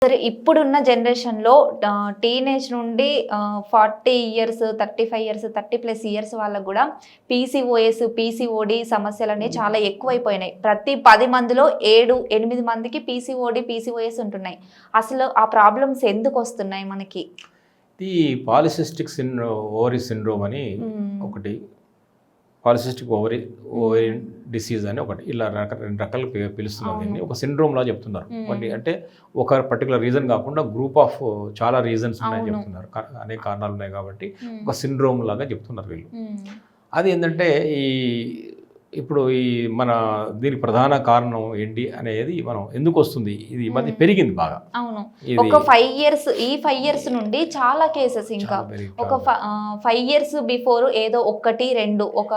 సరే ఇప్పుడున్న జనరేషన్‌లో టీనేజ్ నుండి 40 ఇయర్స్, 35 ఇయర్స్, 30+ ఇయర్స్ వాళ్ళకి గూడా పీసీఓఎస్, పీసీఓడీ సమస్యలనేవి చాలా ఎక్కువైపోయినాయి. ప్రతి 10 మందిలో 7, 8 మందికి పీసీఓడీ, పీసీఓఎస్ ఉంటున్నాయి. అసలు ఆ ప్రాబ్లమ్స్ ఎందుకొస్తున్నాయి మనకి? ఈ పాలిసిస్టిక్ ఓవరీ సిండ్రోమ్ అని ఒకటి, పాలిసిస్టిక్ ఓవేరియన్ డిసీజ్ అని ఒకటి, ఇలా రెండు రకాలు పిలుస్తున్నారు దీన్ని. ఒక సిండ్రోమ్ లా చెప్తున్నారు. అంటే ఒక పర్టికులర్ రీజన్ కాకుండా గ్రూప్ ఆఫ్ చాలా రీజన్స్ ఉన్నాయని చెప్తున్నారు. అనేక కారణాలు ఉన్నాయి కాబట్టి ఒక సిండ్రోమ్ లాగా చెప్తున్నారు వీళ్ళు. అది ఏంటంటే ఇప్పుడు మన దీనికి ప్రధాన కారణం ఏంటి అనేది మనం ఎందుకు వస్తుంది, ఇది ఈ మధ్య పెరిగింది బాగా. అవును, ఒక 5 ఇయర్స్, ఈ 5 ఇయర్స్ నుండి చాలా కేసెస్, ఇంకా ఒక 5 ఇయర్స్ బిఫోర్ ఏదో 1, 2 ఒక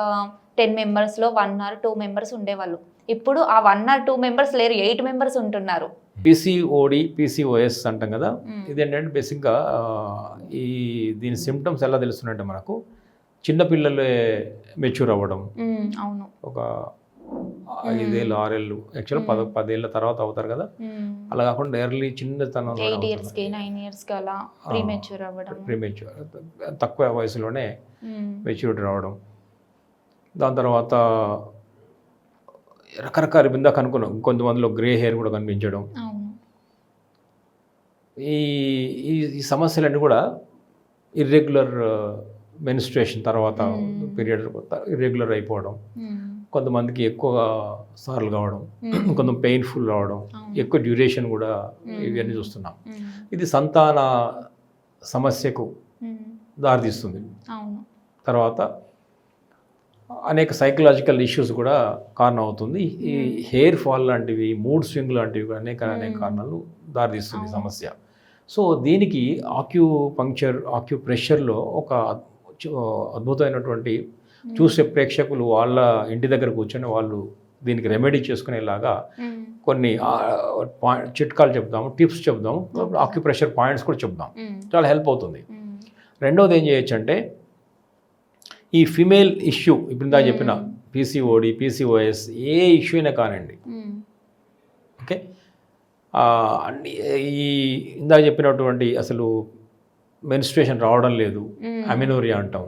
10 మెంబర్స్లో 1 or 2 మెంబర్స్ ఉండేవాళ్ళు. ఇప్పుడు ఆ 1 or 2 మెంబర్స్ లేరు, 8 మెంబర్స్ ఉంటున్నారు. పీసీఓడి, పీసీఓఎస్ అంటాం కదా. ఇది ఏంటంటే బేసిక్గా దీని సిమ్టమ్స్ ఎలా తెలుస్తున్నాయంటే మనకు చిన్నపిల్లలే మెచ్యూర్ అవ్వడం, అవును, ఒక 5 ఏళ్ళు 6 ఏళ్ళు, యాక్చువల్గా 10 ఏళ్ళ తర్వాత అవుతారు కదా, అలా కాకుండా ఎర్లీ చిన్నతనం 8 ఇయర్స్కి 9 ఇయర్స్కి అలా ప్రీమెచ్యూర్ అవ్వడం, ప్రీమెచ్యూర్ తక్కువ వయసులోనే మెచ్యూరిటీ రావడం. దాని తర్వాత రకరకాల బిందా కనుక్కున్నాం, కొంతమందిలో గ్రే హెయిర్ కూడా కనిపించడం. ఈ సమస్యలన్నీ కూడా ఇర్రెగ్యులర్ మెన్స్ట్రుయేషన్ తర్వాత పీరియడ్ ఇర్రెగ్యులర్ అయిపోవడం, కొంతమందికి ఎక్కువ సార్లు కావడం, కొంత పెయిన్ఫుల్ రావడం, ఎక్కువ డ్యూరేషన్ కూడా, ఇవన్నీ చూస్తున్నాం. ఇది సంతాన సమస్యకు దారితీస్తుంది. తర్వాత అనేక సైకలాజికల్ ఇష్యూస్ కూడా కారణం అవుతుంది. ఈ హెయిర్ ఫాల్ లాంటివి, మూడ్ స్వింగ్ లాంటివి అనేక కారణాలు దారితీస్తుంది సమస్య. సో దీనికి ఆక్యుప్రెషర్లో ఒక అద్భుతమైనటువంటి చూసే ప్రేక్షకులు వాళ్ళ ఇంటి దగ్గర కూర్చొని వాళ్ళు దీనికి రెమెడీ చేసుకునేలాగా కొన్ని చిట్కాలు చెప్దాము, టిప్స్ చెప్దాము, ఆక్యుప్రెషర్ పాయింట్స్ కూడా చెప్దాం. చాలా హెల్ప్ అవుతుంది. రెండవది ఏం చేయొచ్చు అంటే ఈ ఫిమేల్ ఇష్యూ, ఇప్పుడు ఇందాక చెప్పిన పీసీఓడి, పీసీఓఎస్, ఏ ఇష్యూ అయినా కానివ్వండి, ఓకే, ఈ ఇందాక చెప్పినటువంటి అసలు మెన్స్ట్రుయేషన్ రావడం లేదు, అమెనోరియా అంటాం,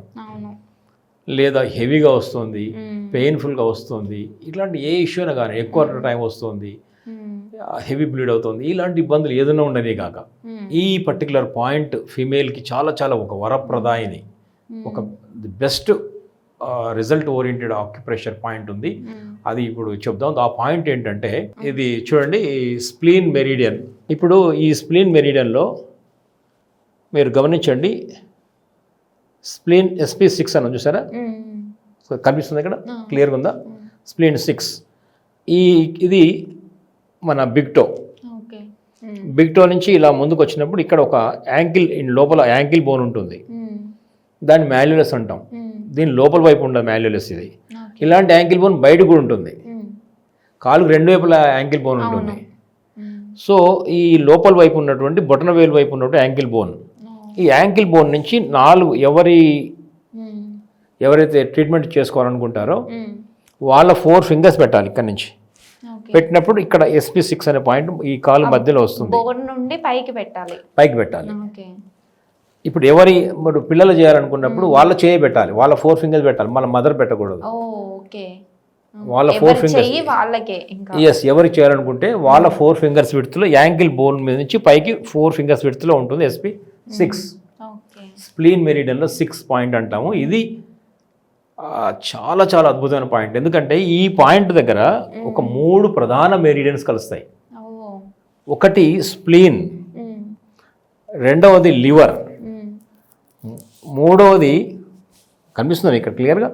లేదా హెవీగా వస్తుంది, పెయిన్ఫుల్గా వస్తుంది, ఇట్లాంటి ఏ ఇష్యూ అయినా కానీ, ఎక్కువ టైం వస్తుంది, హెవీ బ్లీడ్ అవుతుంది, ఇలాంటి ఇబ్బందులు ఏదైనా ఉండనే కాక ఈ పర్టికులర్ పాయింట్ ఫీమేల్కి చాలా చాలా ఒక వరప్రదాయిని, ఒక the best result oriented acupressure point ఉంది. అది ఇప్పుడు చెప్దాం. ఆ పాయింట్ ఏంటంటే, ఇది చూడండి, స్ప్లీన్ మెరిడియన్. ఇప్పుడు ఈ స్ప్లీన్ మెరిడియన్లో మీరు గమనించండి, స్ప్లీన్ SP6 అని చూసారా, కనిపిస్తుంది ఇక్కడ, క్లియర్గా ఉందా? స్ప్లీన్ 6 ఇది మన బిగ్ టో నుంచి ఇలా ముందుకు వచ్చినప్పుడు ఇక్కడ ఒక యాంకిల్, లోపల యాంకిల్ బోన్ ఉంటుంది, దాన్ని మాల్యులస్ అంటాం. దీని లోపల వైపు ఉండదు మాల్యులస్. ఇది ఇలాంటి యాంకిల్ బోన్ బయట కూడా ఉంటుంది, కాలుకు రెండు వైపులా యాంకిల్ బోన్ ఉంటుంది. సో ఈ లోపల వైపు ఉన్నటువంటి బొటన వేలు వైపు ఉన్నటువంటి యాంకిల్ బోన్, ఈ యాంకిల్ బోన్ నుంచి 4 ఎవరైతే ట్రీట్మెంట్ చేసుకోవాలనుకుంటారో వాళ్ళ 4 ఫింగర్స్ పెట్టాలి. ఇక్కడ నుంచి పెట్టినప్పుడు ఇక్కడ SP6 అనే పాయింట్ ఈ కాలు మధ్యలో వస్తుంది, పైకి పెట్టాలి. ఇప్పుడు మరి పిల్లలు చేయాలనుకున్నప్పుడు వాళ్ళ చేయి పెట్టాలి, వాళ్ళ 4 ఫింగర్స్ పెట్టాలి, మళ్ళీ మదర్ పెట్టకూడదు. వాళ్ళ 4 ఫింగర్స్ ఎవరు చేయాలనుకుంటే వాళ్ళ 4 ఫింగర్స్ విడ్త్లో, యాంకిల్ బోన్ మీద నుంచి పైకి 4 ఫింగర్స్ విడ్త్లో ఉంటుంది SP6. స్ప్లీన్ మెరిడియన్లో 6 పాయింట్ అంటాము. ఇది చాలా చాలా అద్భుతమైన పాయింట్, ఎందుకంటే ఈ పాయింట్ దగ్గర ఒక 3 ప్రధాన మెరిడియన్స్ కలుస్తాయి. ఒకటి స్ప్లీన్, రెండవది లివర్, మూడవది కనిపిస్తుంది ఇక్కడ క్లియర్గా,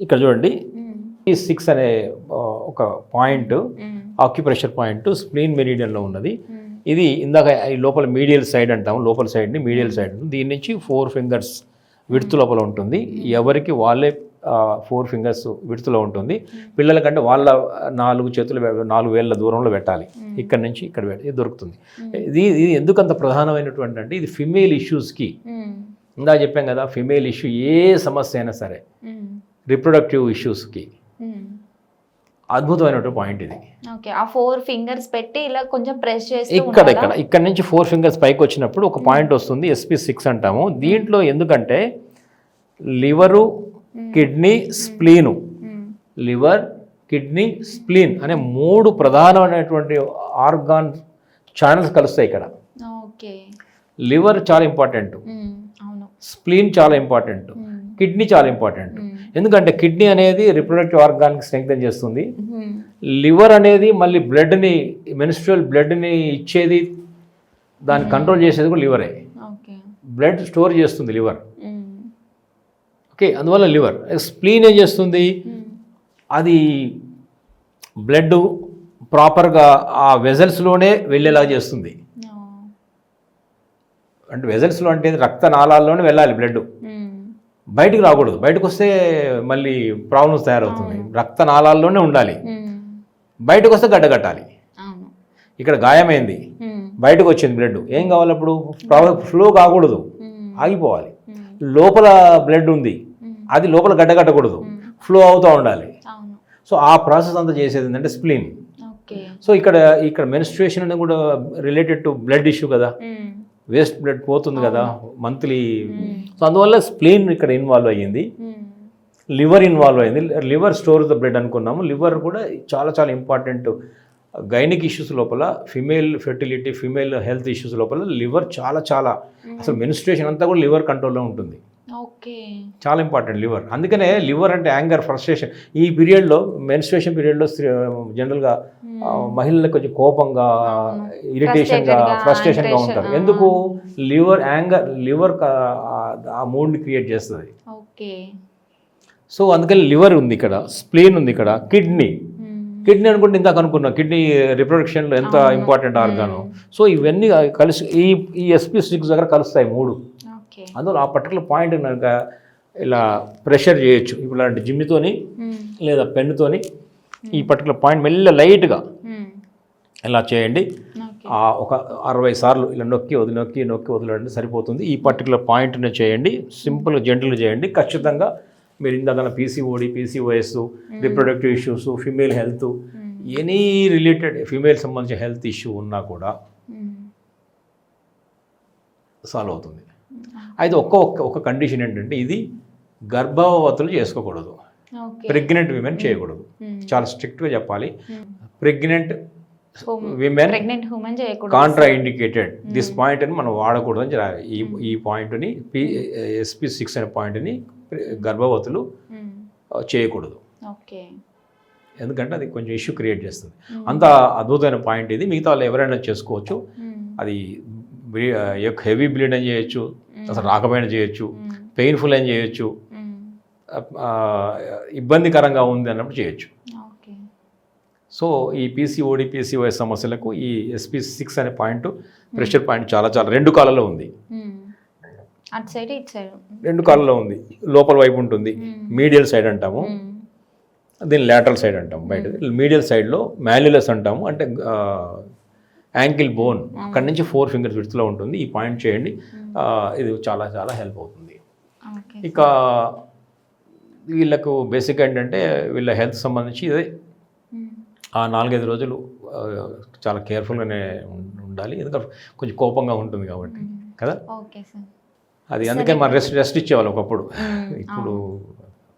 ఇక్కడ చూడండి. ఈ 6 అనే ఒక పాయింట్, ఆక్యుప్రెషర్ పాయింట్ స్ప్లీన్ మెరిడియన్లో ఉన్నది. ఇది ఇందాక ఈ లోపల మీడియల్ సైడ్ అంటాము, లోపల సైడ్ని మీడియల్ సైడ్, దీని నుంచి 4 ఫింగర్స్ విడ్త్ లోపల ఉంటుంది. ఎవరికి వాళ్ళే 4 ఫింగర్స్ విడ్త్లో ఉంటుంది. పిల్లల కంటే వాళ్ళ 4 చేతులు 4 వేళ్ళ దూరంలో పెట్టాలి, ఇక్కడ నుంచి ఇక్కడ ఇది దొరుకుతుంది. ఇది ఎందుకంత ప్రధానమైనటువంటి అంటే, ఇది ఫిమేల్ ఇష్యూస్కి, ఇందాక చెప్పాం కదా, ఫిమేల్ ఇష్యూ ఏ సమస్య అయినా సరే, రిప్రొడక్టివ్ ఇష్యూస్కి అద్భుతమైనటువంటి పాయింట్ ఇది. ఓకే. ఆ 4 ఫింగర్స్ పెట్టి ఇలా కొంచెం ప్రెస్ చేస్తూ ఇక్కడ నుంచి 4 ఫింగర్స్ పైకి వచ్చినప్పుడు ఒక పాయింట్ వస్తుంది, SP6 అంటాము. దీంట్లో ఎందుకంటే liver, kidney, spleen, liver, kidney, spleen అనే 3 ప్రధానమైనటువంటి ఆర్గాన్ ఛానల్స్ కలుస్తాయి ఇక్కడ. ఓకే. లివర్ చాలా ఇంపార్టెంట్, అవును. స్ప్లీన్ చాలా ఇంపార్టెంట్, కిడ్నీ చాలా ఇంపార్టెంట్. ఎందుకంటే కిడ్నీ అనేది రిప్రొడక్టివ్ ఆర్గాన్కి స్ట్రెంగ్తెన్ చేస్తుంది. లివర్ అనేది మళ్ళీ బ్లడ్ని, మెన్స్ట్రువల్ బ్లడ్ని ఇచ్చేది, దాన్ని కంట్రోల్ చేసేది కూడా లివరే. బ్లడ్ స్టోర్ చేస్తుంది లివర్. ఓకే, అందువల్ల లివర్. స్ప్లీన్ ఏం చేస్తుంది, అది బ్లడ్ ప్రాపర్గా ఆ వెజల్స్లోనే వెళ్ళేలా చేస్తుంది. అంటే వెజల్స్లో అంటే రక్తనాళాల్లోనే వెళ్ళాలి బ్లడ్, బయటికి రాకూడదు. బయటకు వస్తే మళ్ళీ ప్రాబ్లమ్స్ తయారవుతుంది. రక్తనాళాల్లోనే ఉండాలి, బయటకు వస్తే గడ్డగట్టాలి. ఇక్కడ గాయమైంది, బయటకు వచ్చింది బ్లడ్, ఏం కావాలి అప్పుడు? ఫ్లో కాకూడదు, ఆగిపోవాలి. లోపల బ్లడ్ ఉంది, అది లోపల గడ్డగట్టకూడదు, ఫ్లో అవుతూ ఉండాలి. సో ఆ ప్రాసెస్ అంతా చేసేది ఏంటంటే స్ప్లీన్. సో ఇక్కడ మెన్స్ట్రుయేషన్ అనేది కూడా రిలేటెడ్ టు బ్లడ్ ఇష్యూ కదా, వేస్ట్ బ్లడ్ పోతుంది కదా మంత్లీ. సో అందువల్ల స్ప్లీన్ ఇక్కడ ఇన్వాల్వ్ అయ్యింది, లివర్ ఇన్వాల్వ్ అయింది. లివర్ స్టోర్ ద బ్లడ్ అనుకున్నాము. లివర్ కూడా చాలా చాలా ఇంపార్టెంట్ గైనిక్ ఇష్యూస్ లోపల, female fertility, female health issues లోపల లివర్ చాలా చాలా, అసలు మెన్స్ట్రుయేషన్ అంతా కూడా లివర్ కంట్రోల్లో ఉంటుంది. చాలా ఇంపార్టెంట్ లివర్. అందుకనే లివర్ అంటే యాంగర్, ఫ్రస్ట్రేషన్. ఈ పీరియడ్లో, మెన్స్ట్రుయేషన్ పీరియడ్లో జనరల్గా మహిళలకు కొంచెం కోపంగా, ఇరిటేషన్గా, ఫ్రస్ట్రేషన్గా ఉంటారు. ఎందుకు? లివర్ యాంగర్, లివర్ ఆ మూడ్ని క్రియేట్ చేస్తుంది. సో అందుకని లివర్ ఉంది ఇక్కడ, స్ప్లీన్ ఉంది ఇక్కడ, కిడ్నీ అనుకుంటే ఇందాక అనుకున్నాం, కిడ్నీ రిప్రొడక్షన్లో ఎంత ఇంపార్టెంట్ ఆర్గాను. సో ఇవన్నీ కలిసి ఈ SP6 దగ్గర కలుస్తాయి 3. అందులో ఆ పర్టికులర్ పాయింట్ కనుక ఇలా ప్రెషర్ చేయొచ్చు. ఇప్పుడు అలాంటి జిమ్మితోని లేదా పెన్నుతోని ఈ పర్టికులర్ పాయింట్ మెల్ల లైట్గా ఇలా చేయండి. ఒక 60 సార్లు ఇలా నొక్కి వదిలండి, సరిపోతుంది. ఈ పర్టికులర్ పాయింట్ని చేయండి, సింపుల్గా జెంటల్గా చేయండి. ఖచ్చితంగా మీరు ఇందాక PCOD, PCOS, reproductive issues, female health, any related female సంబంధించిన హెల్త్ ఇష్యూ ఉన్నా కూడా సాల్వ్ అవుతుంది. అయితే ఒక్క కండిషన్ ఏంటంటే, ఇది గర్భవతులు చేసుకోకూడదు, ప్రెగ్నెంట్ విమెన్ చేయకూడదు. చాలా స్ట్రిక్ట్గా చెప్పాలి. Pregnant women Contra indicated this point అని మనం వాడకూడదు అని చెప్పాలి. ఈ పాయింట్ని, SP6 అనే పాయింట్ని గర్భవతులు చేయకూడదు, ఎందుకంటే అది కొంచెం ఇష్యూ క్రియేట్ చేస్తుంది. అంత అద్భుతమైన పాయింట్ ఇది. మిగతా వాళ్ళు ఎవరైనా చేసుకోవచ్చు. అది హెవీ బ్లీడ్ అని చేయొచ్చు, అసలు రాకపోయినా చేయొచ్చు, పెయిన్ఫుల్ అని చేయొచ్చు, ఇబ్బందికరంగా ఉంది అన్నప్పుడు చేయొచ్చు. సో ఈ PCOD, PCOS సమస్యలకు ఈ SP6 అనే పాయింట్, ప్రెషర్ పాయింట్ చాలా చాలా 2 కాళ్ళలో ఉంది. అటు సైడ్ ఇటు సైడ్ 2 కాళ్ళలో ఉంది. లోపల వైపు ఉంటుంది, మీడియల్ సైడ్ అంటాము, దీన్ని లాటరల్ సైడ్ అంటాము. బయట మీడియల్ సైడ్లో మాల్యులస్ అంటాము, అంటే యాంకిల్ బోన్, అక్కడి నుంచి 4 ఫింగర్స్ విడ్త్లో ఉంటుంది. ఈ పాయింట్ చేయండి, ఇది చాలా చాలా హెల్ప్ అవుతుంది. ఇక వీళ్ళకు బేసిక్ ఏంటంటే, వీళ్ళ హెల్త్ సంబంధించి ఇదే ఆ 4-5 రోజులు చాలా కేర్ఫుల్గానే ఉండాలి, ఎందుకంటే కొంచెం కోపంగా ఉంటుంది కాబట్టి కదా. అది అందుకని మనం రెస్ట్ ఇచ్చేవాళ్ళం ఒకప్పుడు. ఇప్పుడు